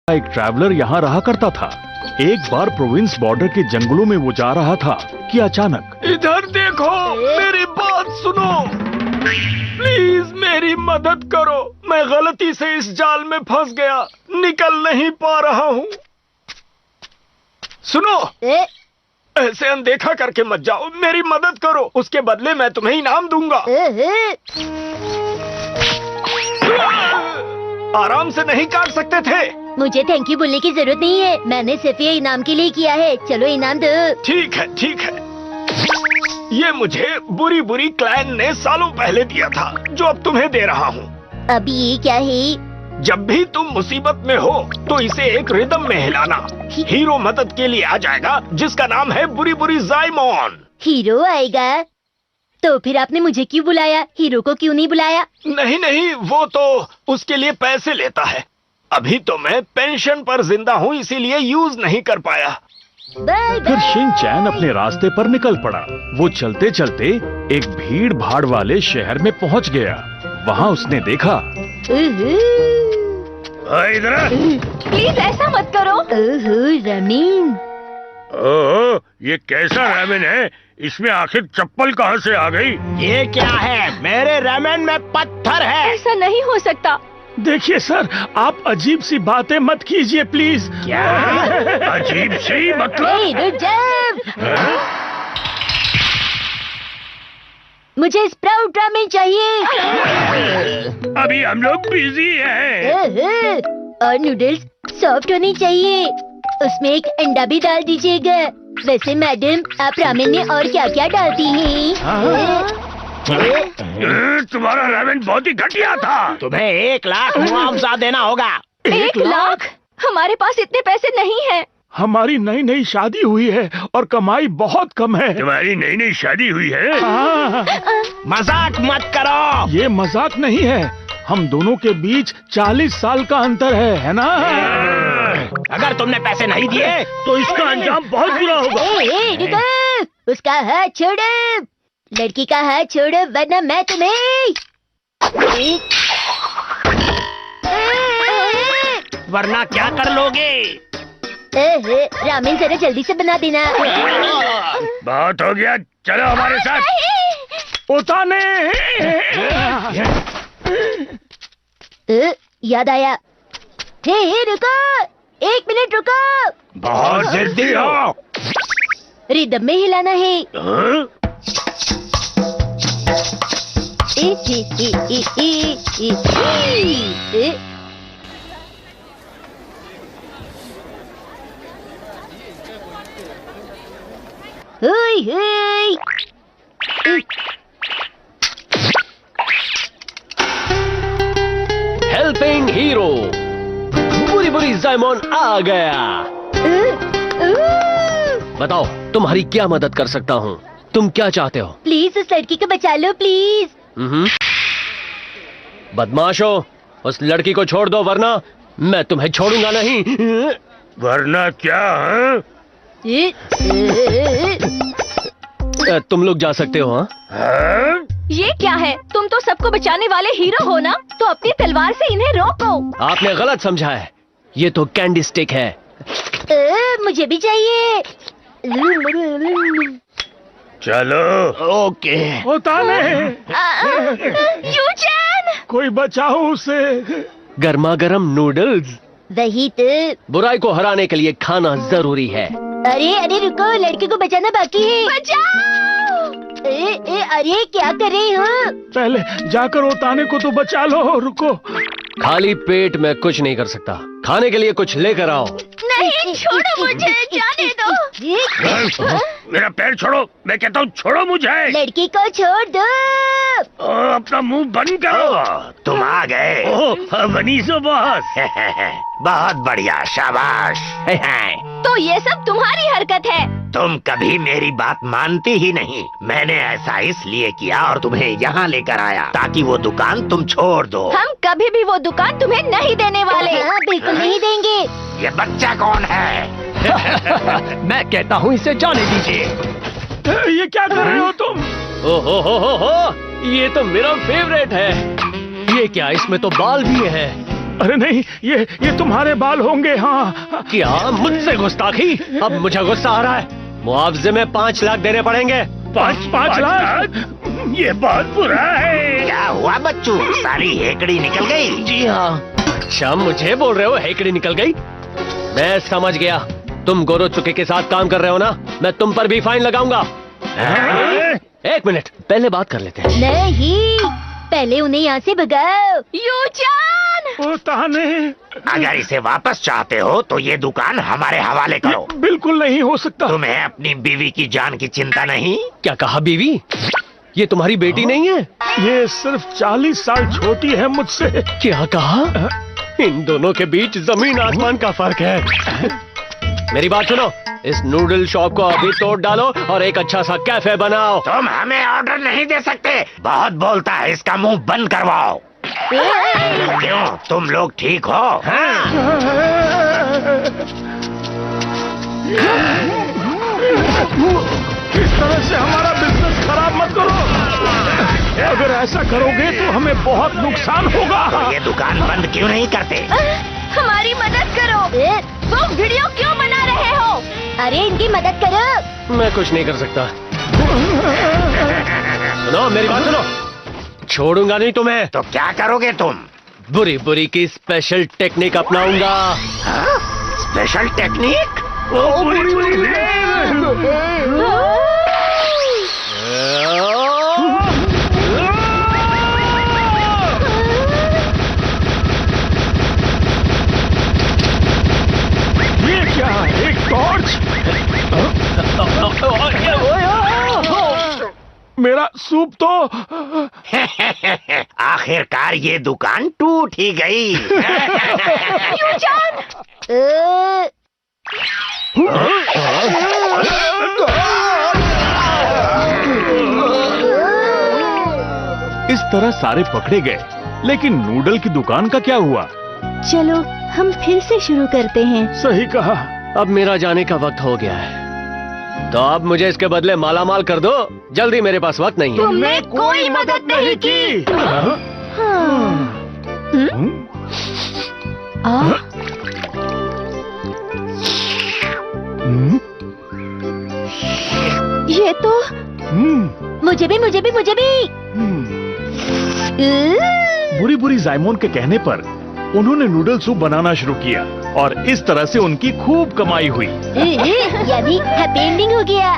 एक ट्रैवलर यहाँ रहा करता था। एक बार प्रोविंस बॉर्डर के जंगलों में वो जा रहा था कि अचानक, इधर देखो, मेरी बात सुनो, प्लीज मेरी मदद करो, मैं गलती से इस जाल में फंस गया, निकल नहीं पा रहा हूँ। सुनो, ऐसे अनदेखा करके मत जाओ, मेरी मदद करो, उसके बदले मैं तुम्हें इनाम दूंगा। आराम से नहीं काट सकते थे? मुझे थैंक यू बोलने की जरूरत नहीं है, मैंने सिर्फ ये इनाम के लिए किया है। चलो इनाम दो। ठीक है, ठीक है। ये मुझे बुरी बुरी क्लैन ने सालों पहले दिया था, जो अब तुम्हें दे रहा हूँ। अब ये क्या है? जब भी तुम मुसीबत में हो तो इसे एक रिदम में हिलाना। हीरो मदद के लिए आ जाएगा, जिसका नाम है बुरी बुरी जाइमोन। हीरो आएगा? तो फिर आपने मुझे क्यों बुलाया, हीरो को क्यों नहीं बुलाया? नहीं नहीं, वो तो उसके लिए पैसे लेता है। अभी तो मैं पेंशन पर जिंदा हूँ, इसीलिए यूज नहीं कर पाया। बाय फिर शिन चैन अपने रास्ते पर निकल पड़ा। वो चलते चलते एक भीड़ भाड़ वाले शहर में पहुँच गया। वहाँ उसने देखा, इधर प्लीज ऐसा मत करो। रमीन। ओह, ये कैसा रामेन है? इसमें आखिर चप्पल कहाँ से आ गई? ये क्या है? मेरे रामेन में पत्थर है। ऐसा नहीं हो सकता। देखिए सर, आप अजीब सी बातें मत कीजिए प्लीज। क्या अजीब सी मतलब? रुक जाओ। मुझे स्प्राउट रामेन चाहिए। अभी हम लोग बिजी हैं। और नूडल्स सॉफ्ट होनी चाहिए, उसमें एक अंडा भी डाल दीजिएगा। वैसे मैडम, आप रामेन में और क्या क्या डालती हैं? तुम्हारा रामेन बहुत ही घटिया था। तुम्हें 1 लाख मुआवजा देना होगा। 1 लाख? हमारे पास इतने पैसे नहीं हैं। हमारी नई नई शादी हुई है और कमाई बहुत कम है। तुम्हारी नई नई शादी हुई है? हाँ। मजाक मत करो। ये मजाक नहीं है, हम दोनों के बीच 40 साल का अंतर है ना? अगर तुमने पैसे नहीं दिए तो इसका अंजाम बहुत बुरा होगा। रुको, उसका हाथ छोड़ो, लड़की का हाथ छोड़ो, वरना मैं तुम्हें। वरना क्या कर लोगे? रामेन जरा जल्दी से बना देना। बात हो गया, चलो हमारे साथ। उताने। याद आया। हे रुको, 1 मिनट रुको। बहुत जिद्दी हो। रिदम में हिलाना है। हेल्पिंग हीरो बुरी बुरी जाइमोन आ गया। बताओ, तुम्हारी क्या मदद कर सकता हूँ? तुम क्या चाहते हो? प्लीज उस लड़की को बचा लो, प्लीज। बदमाशो, उस लड़की को छोड़ दो, वरना मैं तुम्हें छोड़ूंगा नहीं। वरना क्या है? तुम लोग जा सकते हो। हाँ? ये क्या है? तुम तो सबको बचाने वाले हीरो हो ना, तो अपनी तलवार से इन्हें रोको। आपने गलत समझा है, ये तो कैंडी स्टिक है। मुझे भी चाहिए। चलो। ओके। उताने। यूचैन! कोई बचाओ उसे। गर्मा गर्म नूडल्स। वही तो। बुराई को हराने के लिए खाना जरूरी है। अरे रुको, लड़की को बचाना बाकी है। बचाओ! अरे क्या कर रहे हो? पहले जाकर उताने को तो बचा लो। रुको। खाली पेट में कुछ नहीं कर सकता, खाने के लिए कुछ लेकर आओ। नहीं, छोड़ो मुझे, जाने दो। मेरा पैर छोड़ो, मैं कहता हूँ छोड़ो मुझे। लड़की को छोड़ दो। अपना मुंह बंद करो। तुम आ गए। वनीसो बॉस। बहुत बढ़िया, शाबाश। तो ये सब तुम्हारी हरकत है। तुम कभी मेरी बात मानती ही नहीं। मैंने ऐसा इसलिए किया और तुम्हें यहाँ लेकर आया, ताकि वो दुकान तुम छोड़ दो। हम कभी भी वो दुकान तुम्हें नहीं देने वाले। हाँ, बिल्कुल नहीं देंगे। ये बच्चा कौन है? मैं कहता हूँ इसे जाने दीजिए। ये क्या कर रहे हो तुम? ओहो हो, ये तो मेरा फेवरेट है। ये क्या, इसमें तो बाल भी है। अरे नहीं, ये तुम्हारे बाल होंगे। हाँ। क्या मुझसे गुस्ताखी? अब मुझे गुस्सा आ रहा है। मुआवजे में 5 लाख देने पड़ेंगे। 5 लाख? ये बहुत बुरा है। क्या हुआ बच्चू, सारी हेकड़ी निकल गई? जी हाँ। अच्छा, मुझे बोल रहे हो हेकड़ी निकल गई? मैं समझ गया, तुम गोरोचुके के साथ काम कर रहे हो ना। मैं तुम पर भी फाइन लगाऊंगा। एक मिनट, पहले बात कर लेते हैं। नहीं, पहले उन्हें यहाँ से भगाओ। यूचान! ताने, अगर इसे वापस चाहते हो तो ये दुकान हमारे हवाले करो। बिल्कुल नहीं हो सकता। तुम्हें अपनी बीवी की जान की चिंता नहीं? क्या कहा बीवी? ये तुम्हारी बेटी नहीं है? ये सिर्फ 40 साल छोटी है मुझसे। क्या कहा? इन दोनों के बीच जमीन आसमान का फर्क है। मेरी बात सुनो, इस नूडल शॉप को अभी तोड़ डालो और एक अच्छा सा कैफे बनाओ। तुम हमें ऑर्डर नहीं दे सकते, बहुत बोलता है, इसका मुंह बंद करवाओ। क्यों, तुम लोग ठीक हो? हाँ। इस तरह से हमारा बिजनेस खराब मत करो। अगर ऐसा करोगे तो हमें बहुत नुकसान होगा। तो ये दुकान बंद क्यों नहीं करते? हमारी मदद करो। तुम वीडियो क्यों बना रहे हो? अरे इनकी मदद करो। मैं कुछ नहीं कर सकता। सुनो, मेरी बात सुनो, छोड़ूंगा नहीं तुम्हें। तो क्या करोगे तुम? बुरी बुरी की स्पेशल टेक्निक अपनाऊंगा। Special technique? ये क्या, एक टॉर्च? मेरा सूप तो। आखिरकार ये दुकान टूट ही गई। अ, इस तरह सारे पकड़े गए, लेकिन नूडल की दुकान का क्या हुआ? चलो हम फिर से शुरू करते हैं। सही कहा। अब मेरा जाने का वक्त हो गया है, तो अब मुझे इसके बदले मालामाल कर दो। जल्दी, मेरे पास वक्त नहीं है। तुमने कोई मदद नहीं की। ये तो मुझे भी। बुरी बुरी जायमोन के कहने पर उन्होंने नूडल सूप बनाना शुरू किया और इस तरह से उनकी खूब कमाई हुई। यानी हैप्पी एंडिंग हो गया।